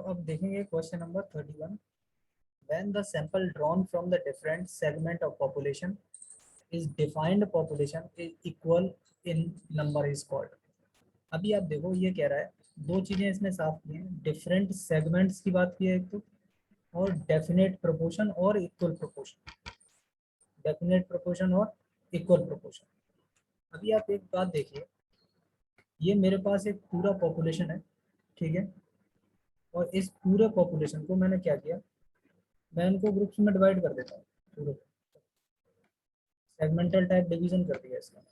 तो अब देखेंगे question number 31। When the sample drawn from the different segment of population is defined population is equal in number is called। अभी आप देखो ये कह रहा है, दो चीजें इसमें साफ की हैं, डिफरेंट सेगमेंट्स की बात की है एक तो, और डेफिनेट प्रोपोर्शन और इक्वल प्रोपोर्शन। डेफिनेट प्रोपोर्शन और इक्वल प्रोपोर्शन। अभी आप एक बात देखिए, ये मेरे पास एक पूरा पॉपुलेशन है, ठीक है, और इस पूरे पॉपुलेशन को मैंने क्या किया, मैं इनको ग्रुप्स में डिवाइड कर देता हूँ, पूरे सेगमेंटल टाइप डिवीजन कर दिया इसका।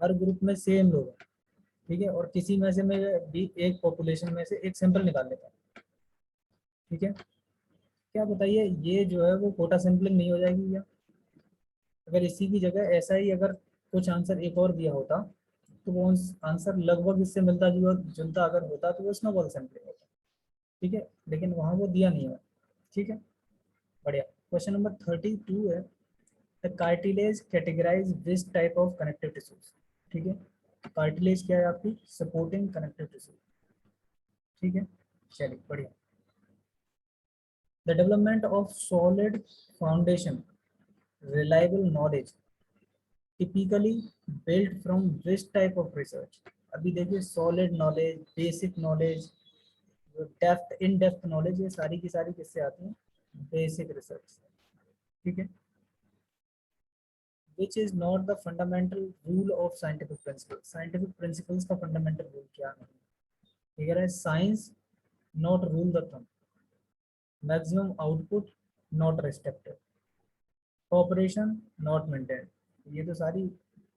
हर ग्रुप में सेम लोग हैं, ठीक है, और किसी में से मैं भी एक पॉपुलेशन में से एक सैंपल निकाल लेता हूँ, ठीक है। क्या बताइए, ये जो है वो कोटा सैंपलिंग नहीं हो जाएगी क्या? अगर इसी की जगह ऐसा ही अगर कुछ आंसर एक और दिया होता तो वो आंसर लगभग इससे मिलता जुलता अगर होता तो वो स्नोबॉल सैंपलिंग होता, ठीक है, लेकिन वहाँ वो दिया नहीं है, ठीक है। बढ़िया। क्वेश्चन नंबर 32 है, the cartilage categorize this type of connective tissues, ठीक है। कार्टिलेज क्या है आपकी? सपोर्टिंग कनेक्टिव टिश्यू, ठीक है। चलिए बढ़िया। The development of solid foundation reliable knowledge typically build from this type of research. अभी देखिए, सॉलिड नॉलेज, बेसिक नॉलेज, जो डेप्थ इन डेप्थ नॉलेज, ये सारी की सारी किससे आती हैं? बेसिक रिसर्च, ठीक है। Which is not the fundamental rule of scientific principle. Scientific principles का फंडामेंटल रूल क्या नहीं? ठीक है, science not rule the thumb, maximum output not restricted, cooperation not maintain. ये तो सारी,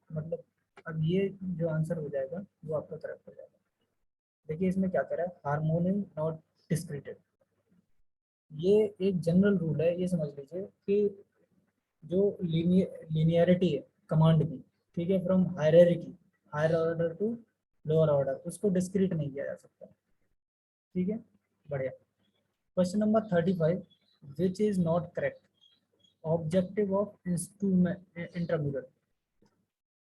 मतलब अब ये जो आंसर हो जाएगा वो आपका करेक्ट हो जाएगा। देखिए इसमें क्या करा है, हार्मोनी नॉट डिस्क्रीटेड। ये एक जनरल रूल है, ये समझ लीजिए कि जो लीनियरिटी है कमांड की, ठीक है, from hierarchy, higher order to lower order, उसको डिस्क्रीट नहीं किया जा सकता, ठीक है। बढ़िया। Question number 35, which is not correct objective of intermediate.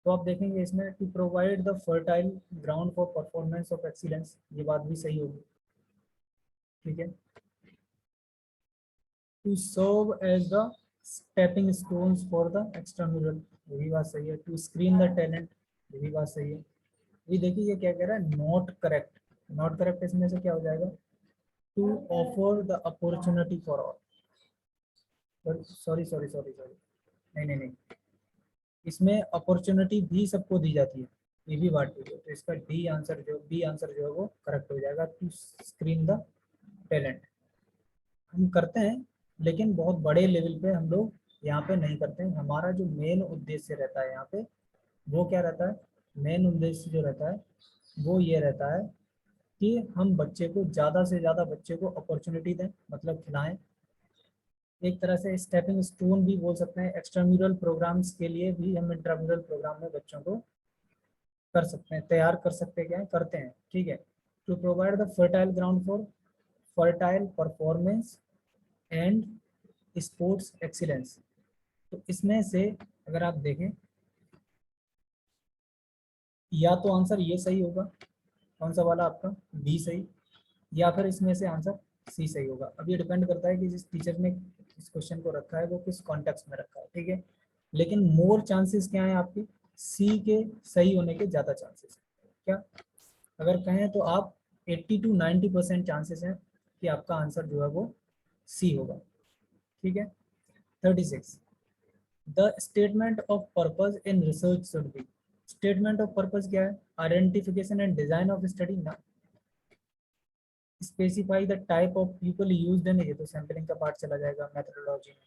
तो आप देखेंगे इसमें, to provide the fertile ground for performance of excellence, ये बात भी सही होगी, ठीक है। To serve as the stepping stones for the extramural, ये भी बात सही है। टू स्क्रीन द टैलेंट, ये भी बात सही है। ये देखिए ये क्या कह रहा है, नॉट करेक्ट। नॉट करेक्ट इसमें से क्या हो जाएगा? To offer the opportunity for all. Sorry sorry sorry sorry, नहीं नहीं नहीं, इसमें अपॉर्चुनिटी भी सबको दी जाती है, ये भी बात ठीक है। तो इसका डी आंसर जो, बी आंसर जो है वो करेक्ट हो जाएगा, टू स्क्रीन द टैलेंट। हम करते हैं लेकिन बहुत बड़े लेवल पे हम लोग यहाँ पे नहीं करते हैं। हमारा जो मेन उद्देश्य रहता है यहाँ पे, वो क्या रहता है? मेन उद्देश्य जो रहता है वो ये रहता है कि हम बच्चे को, ज़्यादा से ज़्यादा बच्चे को अपॉर्चुनिटी दें, मतलब खिलाएं। एक तरह से स्टेपिंग स्टोन भी बोल सकते हैं। एक्स्ट्राम्यूरल प्रोग्राम्स के लिए भी हम इंट्राम्यूरल प्रोग्राम में बच्चों को कर सकते हैं, तैयार कर सकते हैं, क्या करते हैं, ठीक है। To provide the fertile ground for fertile performance and sports excellence. तो इसमें से अगर आप देखें, या तो आंसर ये सही होगा, कौन सा वाला आपका? बी सही, या फिर इसमें से आंसर सी सही होगा। अब ये डिपेंड करता है कि जिस टीचर ने इस क्वेश्चन को रखा है वो किस कॉन्टेक्स्ट में रखा है, ठीक है। लेकिन मोर चांसेस क्या है आपकी? सी के सही होने के ज़्यादा चांसेस क्या? अगर कहें तो आप 80 to 90% चांसेस हैं कि आपका आंसर जो है वो सी होगा, ठीक है। 36, the statement of purpose in research should be. Statement of purpose क्या है? Identification and design of study ना। Specify the type of people used in, ये तो सैम्पलिंग का पार्ट चला जाएगा मेथोडोलॉजी में।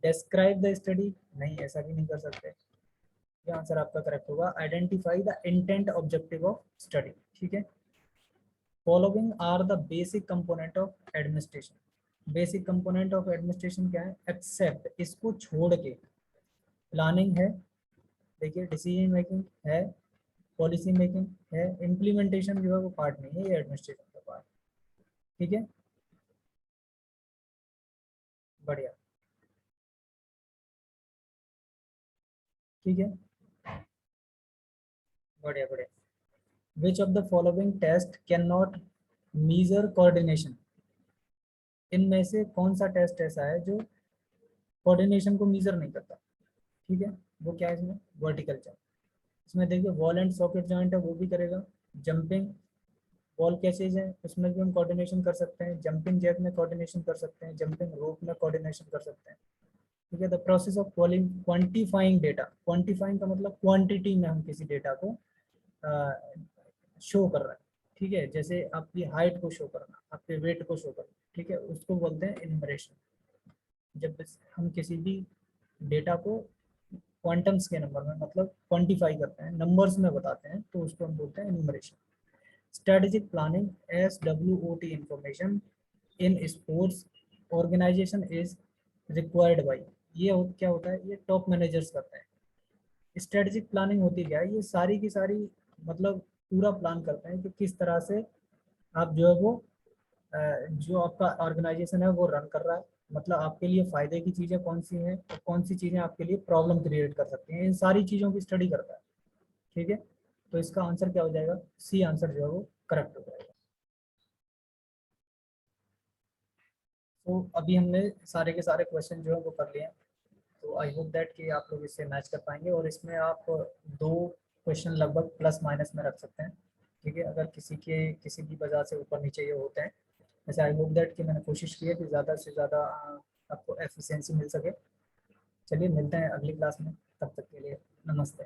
डिस्क्राइब द स्टडी, नहीं ऐसा भी नहीं कर सकते, ये आंसर आपका करेक्ट होगा। Identify the intent objective of study, ठीक है। Following are the basic component of administration. Basic component of administration क्या है? एक्सेप्ट, इसको छोड़ के, प्लानिंग है, देखिए, डिसीजन मेकिंग है, पॉलिसी मेकिंग है, इम्प्लीमेंटेशन जो है वो पार्ट नहीं है, ये एडमिनिस्ट्रेशन का पार्ट, ठीक है। बढ़िया, ठीक है, बढ़िया बढ़िया। Which of the following test can not measure coordination, इनमें से कौन सा टेस्ट ऐसा है जो कोऑर्डिनेशन को मीजर नहीं करता? ठीक है, वो क्या है इसमें? Vertical jump. इसमें देखिए वॉल एंड सॉकेट जॉइंट है, वो भी करेगा। जंपिंग वॉल कैसेज है, उसमें भी हम कोऑर्डिनेशन कर सकते हैं। जंपिंग जैक में कोऑर्डिनेशन कर सकते हैं। जंपिंग रोप में कोऑर्डिनेशन कर सकते हैं। ठीक है, the process of quantifying data, quantifying का मतलब क्वांटिटी में हम किसी डेटा को शो कर रहे हैं। ठीक है, जैसे आपकी हाइट को शो करना, आपके वेट को शो करना, ठीक है, उसको बोलते हैं इन्यूमरेशन। जब हम किसी भी डेटा को क्वांटम्स के नंबर में मतलब क्वांटिफाई करते हैं, नंबर्स में बताते हैं, तो उसको हम बोलते हैं enumeration. Strategic planning, SWOT information in sports organization is required by, ये क्या होता है? ये टॉप मैनेजर्स करते हैं। स्ट्रेटेजिक प्लानिंग होती क्या है? ये सारी की सारी मतलब पूरा प्लान करते हैं कि किस तरह से आप जो है वो जो आपका ऑर्गेनाइजेशन है वो रन कर रहा है, मतलब आपके लिए फायदे की चीज़ें कौन सी हैं और कौन सी चीज़ें आपके लिए प्रॉब्लम क्रिएट कर सकती हैं, इन सारी चीज़ों की स्टडी करता है। ठीक है, तो इसका आंसर क्या हो जाएगा? सी आंसर जो है वो करेक्ट हो जाएगा। तो अभी हमने सारे के सारे क्वेश्चन जो है वो कर लिए हैं, तो आई होप दैट कि आप लोग इससे मैच कर पाएंगे, और इसमें आप दो क्वेश्चन लगभग प्लस माइनस में रख सकते हैं। ठीक है, अगर किसी की वजह से ऊपर नीचे ये होते हैं। वैसे आई होप दैट कि मैंने कोशिश की है कि ज़्यादा से ज़्यादा आपको एफिशिएंसी मिल सके। चलिए मिलते हैं अगली क्लास में, तब तक के लिए नमस्ते।